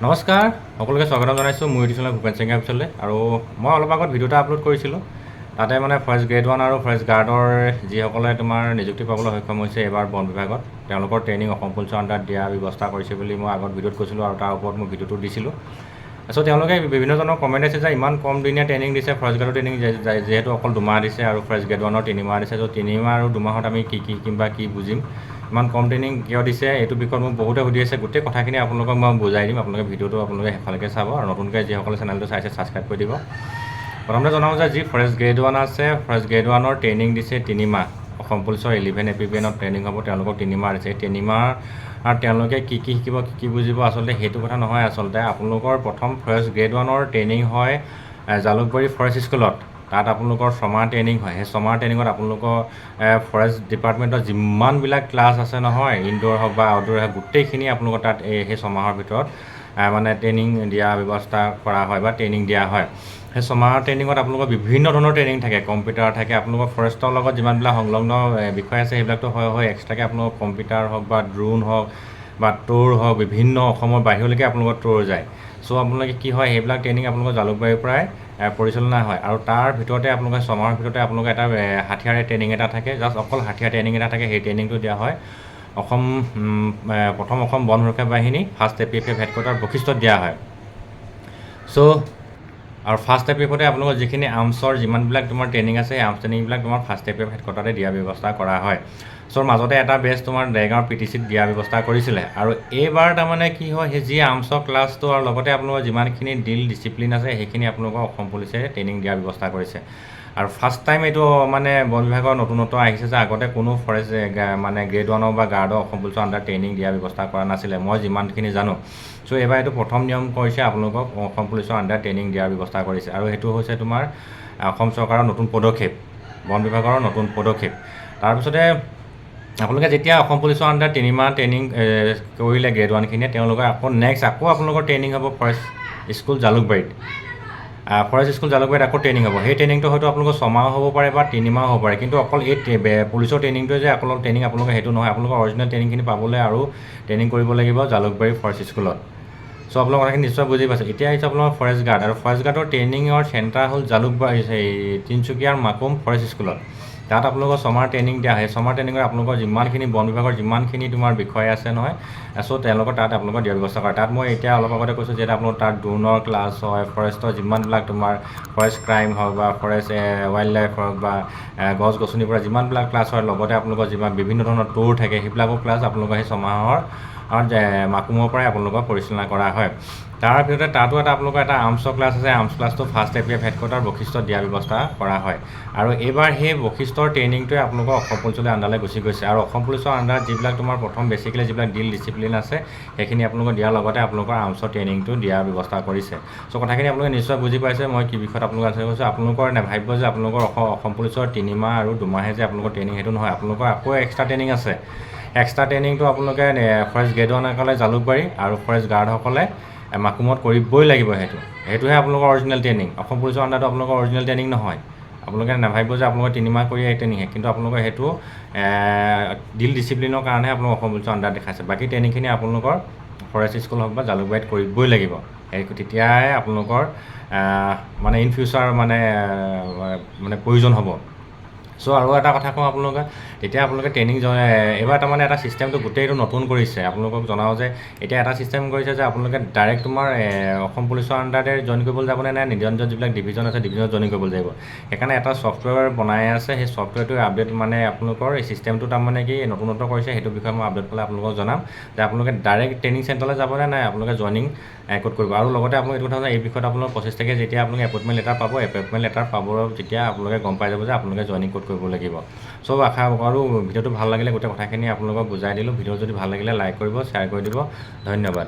নমস্কাৰ সকলোকে স্বাগতম জনাইছোঁ মোৰ ইউটিউব চেনেল ভূপেন সিঙে অফিচলৈ আৰু মই অলপ আগত ভিডিঅ' এটা আপলোড কৰিছিলোঁ তাতে মানে ফৰেষ্ট গ্ৰেড 1 আৰু ফৰেষ্ট গাৰ্ডৰ যিসকলে তোমাৰ নিযুক্তি পাবলৈ সক্ষম হৈছে এইবাৰ বন বিভাগত তেওঁলোকৰ ট্ৰেইনিং অসম পুলিচৰ আণ্ডাৰত দিয়াৰ ব্যৱস্থা কৰিছে বুলি মই আগত ভিডিঅ'ত কৈছিলোঁ আৰু তাৰ ওপৰত মই ভিডিঅ'টো দিছিলোঁ। চ' তেওঁলোকে বিভিন্নজনৰ কমেণ্ট আছে যে ইমান কম দিনীয়া ট্ৰেইনিং দিছে ফৰেষ্ট গাৰ্ডৰ ট্ৰেইনিং যিহেতু অকল 2 মাহ দিছে আৰু ফৰেষ্ট গ্ৰেড 1ৰ 3 মাহ দিছে। চ' 3 মাহ আৰু 2 মাহত আমি কি শিকিম বা কি বুজিম, ইমান কম ট্ৰেইনিং কিয় দিছে এইটো বিষয়ত মোক বহুতে সুধি আছে। গোটেই কথাখিনি আপোনালোকক মই বুজাই দিম। আপোনালোকে ভিডিঅ'টো আপোনালোকে শেষলৈকে চাব আৰু নতুনকৈ যিসকলে চেনেলটো চাইছে ছাবস্ক্ৰাইব কৰি দিব। প্ৰথমতে জনাওঁ যে যি ফৰেষ্ট গ্ৰেড 1 আছে ফৰেষ্ট গ্ৰেড 1ৰ ট্ৰেইনিং দিছে 3 মাহ। অসম পুলিচৰ 11 APBNত ট্ৰেইনিং হ'ব, তেওঁলোকক 3 মাহ দিছে। 3 মাহ আৰু তেওঁলোকে কি শিকিব কি বুজিব আচলতে সেইটো কথা নহয়। আচলতে আপোনালোকৰ প্ৰথম ফৰেষ্ট গ্ৰেড 1ৰ ট্ৰেইনিং হয় জালুকবাৰী ফৰেষ্ট স্কুলত। তাত আপোনালোকৰ 6 মাহ ট্ৰেইনিং হয়। সেই 6 মাহ ট্ৰেইনিঙত আপোনালোকৰ ফৰেষ্ট ডিপাৰ্টমেণ্টৰ যিমানবিলাক ক্লাছ আছে নহয়, ইনডোৰ হওক বা আউটডোৰ হওক, গোটেইখিনি আপোনালোকৰ তাত সেই 6 মাহৰ ভিতৰত মানে ট্ৰেইনিং দিয়াৰ ব্যৱস্থা কৰা হয় বা ট্ৰেইনিং দিয়া হয়। সেই 6 মাহৰ ট্ৰেইনিঙত আপোনালোকৰ বিভিন্ন ধৰণৰ ট্ৰেইনিং থাকে, কম্পিউটাৰ থাকে, আপোনালোকৰ ফৰেষ্টৰ লগত যিমানবিলাক সংলগ্ন বিষয় আছে সেইবিলাকতো হয় এক্সট্ৰাকৈ আপোনালোকৰ কম্পিউটাৰ হওক বা ড্ৰোন হওক বা ট'ৰ হওক, বিভিন্ন অসমৰ বাহিৰলৈকে আপোনালোকৰ ট'ৰ যায়। চ' আপোনালোকে কি হয় সেইবিলাক ট্ৰেইনিং আপোনালোকৰ জালুকবাৰীৰ পৰাই পৰিচালনা হয় আৰু তাৰ ভিতৰতে আপোনালোকে 6 মাহৰ ভিতৰতে আপোনালোকৰ এটা হাথিয়াৰ ট্ৰেইনিং এটা থাকে, জাষ্ট অকল হাথিয়াৰ ট্ৰেইনিং এটা থাকে। সেই ট্ৰেইনিংটো দিয়া হয় প্ৰথম অসম বন সুৰক্ষা বাহিনী ফাৰ্ষ্ট APF হেডকোৱাৰ্টাৰ বশিষ্ঠত দিয়া হয়। চ' আৰু ফাৰ্ষ্ট APFতে আপোনালোকৰ যিখিনি আৰ্মছৰ যিমানবিলাক তোমাৰ ট্ৰেইনিং আছে সেই আৰ্মছ ট্ৰেইনিংবিলাক তোমাৰ ফাৰ্ষ্ট APF হেডকোৱাৰ্টাৰতে দিয়াৰ ব্যৱস্থা কৰা হয়। চ' মাজতে এটা বেচ তোমাৰ দেৰগাঁৱৰ PTCত দিয়াৰ ব্যৱস্থা কৰিছিলে আৰু এইবাৰ তাৰমানে কি হয় সেই যি আৰ্মছৰ ক্লাছটো আৰু লগতে আপোনালোকৰ যিমানখিনি ড্ৰিল ডিচিপ্লিন আছে সেইখিনি আপোনালোকৰ অসম পুলিচে ট্ৰেইনিং দিয়াৰ ব্যৱস্থা কৰিছে। আৰু ফাৰ্ষ্ট টাইম এইটো মানে বন বিভাগৰ নতুনত্ব আহিছে যে আগতে কোনো ফৰেষ্ট মানে গ্ৰেড 1 বা গাৰ্ডৰ অসম পুলিচৰ আণ্ডাৰ ট্ৰেইনিং দিয়াৰ ব্যৱস্থা কৰা নাছিলে, মই যিমানখিনি জানো। চ' এইবাৰ এইটো প্ৰথম নিয়ম কৰিছে, আপোনালোকক অসম পুলিচৰ আণ্ডাৰ ট্ৰেইনিং দিয়াৰ ব্যৱস্থা কৰিছে আৰু সেইটো হৈছে তোমাৰ অসম চৰকাৰৰ নতুন পদক্ষেপ, বন বিভাগৰ নতুন পদক্ষেপ। তাৰপিছতে আপোনালোকে যেতিয়া অসম পুলিচৰ আণ্ডাৰ 3 মাহ ট্ৰেইনিং কৰিলে গ্ৰেড 1খিনিয়ে, তেওঁলোকে আকৌ আপোনালোকৰ ট্ৰেইনিং হ'ব ফৰেষ্ট স্কুল জালুকবাৰীত। ফৰেষ্ট স্কুল জালুকবাৰীত আকৌ ট্ৰেইনিং হ'ব। সেই ট্ৰেইনিংটো হয়তো আপোনালোকৰ 6 মাহ হ'ব পাৰে বা 3 মাহ হ'ব পাৰে, কিন্তু অকল এই পুলিচৰ ট্ৰেইনিংটোৱে যে অকল ট্ৰেইনিং আপোনালোকে সেইটো নহয়। আপোনালোকৰ অৰিজিনেল ট্ৰেইনিংখিনি পাবলৈ আৰু ট্ৰেইনিং কৰিব লাগিব জালুকবাৰী ফৰেষ্ট স্কুলত। চ' আপোনালোকৰ কথাখিনি নিশ্চয় বুজি পাইছে। এতিয়া আহিছে আপোনালোকৰ ফৰেষ্ট গাৰ্ড আৰু ফৰেষ্ট গাৰ্ডৰ ট্ৰেইনিঙৰ চেণ্টাৰ হ'ল জালুকবাৰী তিনিচুকীয়াৰ মাকুম ফৰেষ্ট স্কুলত। তাত আপোনালোকৰ 6 মাহ ট্ৰেইনিং দিয়া হয়। 6 মাহ ট্ৰেইনিঙত আপোনালোকৰ যিমানখিনি বন বিভাগৰ যিমানখিনি তোমাৰ বিষয় আছে নহয়, চ' তেওঁলোকৰ তাত আপোনালোকৰ দিয়াৰ ব্যৱস্থা কৰে। তাত মই এতিয়া অলপ আগতে কৈছোঁ যে আপোনালোকৰ তাত ড্ৰোনৰ ক্লাছ হয়, ফৰেষ্টৰ যিমানবিলাক তোমাৰ ফৰেষ্ট ক্ৰাইম হওক বা ফৰেষ্ট ৱাইল্ড লাইফ হওক বা গছ গছনিৰ পৰা যিমানবিলাক ক্লাছ হয়, লগতে আপোনালোকৰ যিমান বিভিন্ন ধৰণৰ ট'ৰ থাকে সেইবিলাকৰ ক্লাছ আপোনালোকৰ সেই 6 মাহৰ মাকুমৰ পৰাই আপোনালোকক পৰিচালনা কৰা হয়। তাৰ ভিতৰতে তাতো আপোনালোকৰ এটা আৰ্মছৰ ক্লাছ আছে। আৰ্মছ ক্লাছটো ফাৰ্ষ্ট APF হেডকোৱাৰ্টাৰ বশিষ্ঠত দিয়াৰ ব্যৱস্থা কৰা হয় আৰু এইবাৰ সেই বশিষ্ঠৰ ট্ৰেইনিংটোৱে আপোনালোকৰ অসম পুলিচলৈ আণ্ডাৰলৈ গুচি গৈছে আৰু অসম পুলিচৰ আণ্ডাৰত যিবিলাক তোমাৰ প্ৰথম বেছিকেলি যিবিলাক ড্ৰিল ডিচিপ্লিন আছে সেইখিনি আপোনালোকৰ দিয়াৰ লগতে আপোনালোকৰ আৰ্মছৰ ট্ৰেইনিংটো দিয়াৰ ব্যৱস্থা কৰিছে। চ' কথাখিনি আপোনালোকে নিশ্চয় বুজি পাইছে মই কি বিষয়ত আপোনালোকক আলোচনা কৰিছোঁ। আপোনালোকৰ নাভাবিব যে আপোনালোকৰ অসম পুলিচৰ 3 মাহ আৰু 2 মাহে যে আপোনালোকৰ ট্ৰেইনিং, সেইটো নহয়। আপোনালোকৰ আকৌ এক্সট্ৰা ট্ৰেইনিং আছে। এক্সট্ৰা ট্ৰেইনিংটো আপোনালোকে ফৰেষ্ট গ্ৰেড 1সকলে জালুকবাৰী আৰু ফৰেষ্ট গাৰ্ডসকলে মাকুমত কৰিবই লাগিব। সেইটোহে আপোনালোকৰ অৰিজিনেল ট্ৰেইনিং। অসম পুলিচৰ আণ্ডাৰটো আপোনালোকৰ অৰিজিনেল ট্ৰেইনিং নহয়। আপোনালোকে নাভাবিব যে আপোনালোকৰ 3 মাহ কৰি ট্ৰেইনিংহে, কিন্তু আপোনালোকৰ সেইটো ড্ৰিল ডিচিপ্লিনৰ কাৰণেহে আপোনালোকৰ অসম পুলিচৰ আণ্ডাৰ দেখাইছে। বাকী ট্ৰেইনিংখিনি আপোনালোকৰ ফৰেষ্ট স্কুল হওক বা জালুকবাৰীত কৰিবই লাগিব। তেতিয়াহে আপোনালোকৰ মানে ইন ফিউচাৰ মানে প্ৰয়োজন হ'ব। চ' আৰু এটা কথা কওঁ আপোনালোকে, এতিয়া আপোনালোকে ট্ৰেইনিং এইবাৰ তাৰমানে এটা ছিষ্টেমটো গোটেইটো নতুন কৰিছে। আপোনালোকক জনাওঁ যে এতিয়া এটা ছিষ্টেম কৰিছে যে আপোনালোকে ডাইৰেক্ট তোমাৰ অসম পুলিচৰ আণ্ডাৰতে জইন কৰিবলৈ যাবনে নাই নিজৰ নিজৰ যিবিলাক ডিভিজন আছে ডিভিজনত জইন কৰিবলৈ লাগিব। সেইকাৰণে এটা ছফ্টৱেৰ বনাই আছে। সেই ছফ্টৱেৰটো আপডেট মানে আপোনালোকৰ এই ছিষ্টেমটো তাৰমানে কি নতুনত্ব কৰিছে, সেইটো বিষয়ে মই আপডেট পালে আপোনালোকক জনাম যে আপোনালোকে ডাইৰেক্ট ট্ৰেইনিং চেণ্টাৰলৈ যাবনে নাই আপোনালোকে জইনিং ক'ত কৰিব। আৰু লগতে আপোনালোকে এইটো কথা এই বিষয়ত আপোনালোকৰ 25 তাৰিখে যেতিয়া আপোনালোকে এপইণ্টমেণ্ট লেটাৰ পাব, এপইণ্টমেণ্ট লেটাৰ পাব তেতিয়া আপোনালোকে গম পাই যাব যে আপোনালোকে জইনিং ক'ত কৰিব লাগিব। চ' আশা কৰোঁ ভিডিঅ'টো ভাল লাগিলে, গোটেই কথাখিনি আপোনালোকক বুজাই দিলোঁ। ভিডিঅ' যদি ভাল লাগিলে লাইক কৰিব, শ্বেয়াৰ কৰি দিব। ধন্যবাদ।